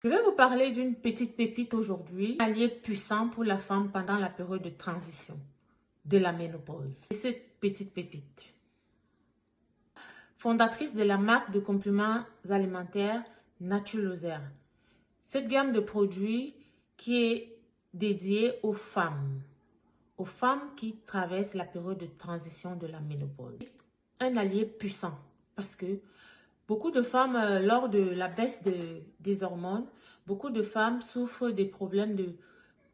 Je vais vous parler d'une petite pépite aujourd'hui, un allié puissant pour la femme pendant la période de transition de la ménopause. Et cette petite pépite, fondatrice de la marque de compléments alimentaires Natuloser. Cette gamme de produits qui est dédiée aux femmes qui traversent la période de transition de la ménopause. Un allié puissant parce que beaucoup de femmes, lors de la baisse des hormones, beaucoup de femmes souffrent des problèmes de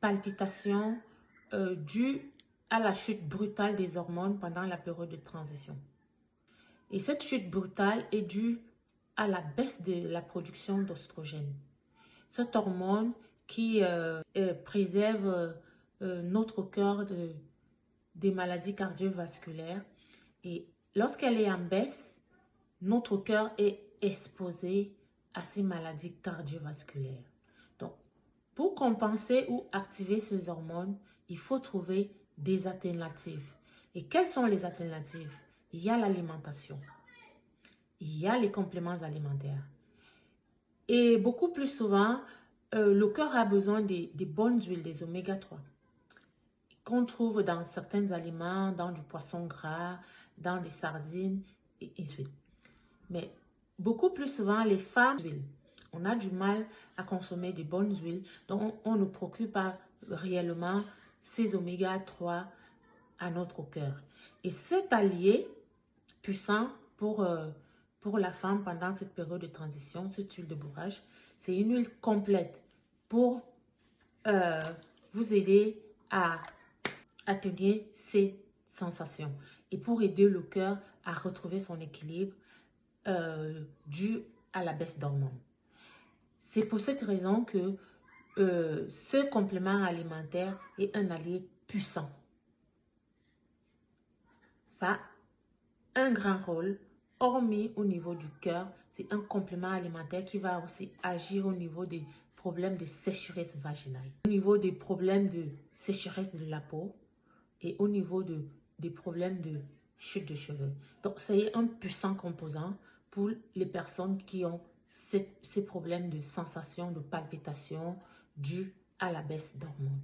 palpitations dus à la chute brutale des hormones pendant la période de transition. Et cette chute brutale est due à la baisse de la production d'oestrogène. Cette hormone qui préserve notre cœur des maladies cardiovasculaires. Et lorsqu'elle est en baisse, notre cœur est exposé à ces maladies cardiovasculaires. Donc, pour compenser ou activer ces hormones, il faut trouver des alternatives. Et quelles sont les alternatives? Il y a l'alimentation. Il y a les compléments alimentaires. Et beaucoup plus souvent, le cœur a besoin des bonnes huiles, des oméga 3, qu'on trouve dans certains aliments, dans du poisson gras, dans des sardines, et ainsi de suite. Mais beaucoup plus souvent, les femmes, on a du mal à consommer de bonnes huiles, donc on ne procure pas réellement ces oméga 3 à notre cœur. Et cet allié puissant pour la femme pendant cette période de transition, cette huile de bourrage, c'est une huile complète pour vous aider à tenir ces sensations et pour aider le cœur à retrouver son équilibre dû à la baisse d'hormones. C'est pour cette raison que ce complément alimentaire est un allié puissant. Ça a un grand rôle, hormis au niveau du cœur, c'est un complément alimentaire qui va aussi agir au niveau des problèmes de sécheresse vaginale, au niveau des problèmes de sécheresse de la peau et au niveau des problèmes de chute de cheveux. Donc, c'est un puissant composant pour les personnes qui ont ces problèmes de sensation, de palpitation dus à la baisse d'hormones.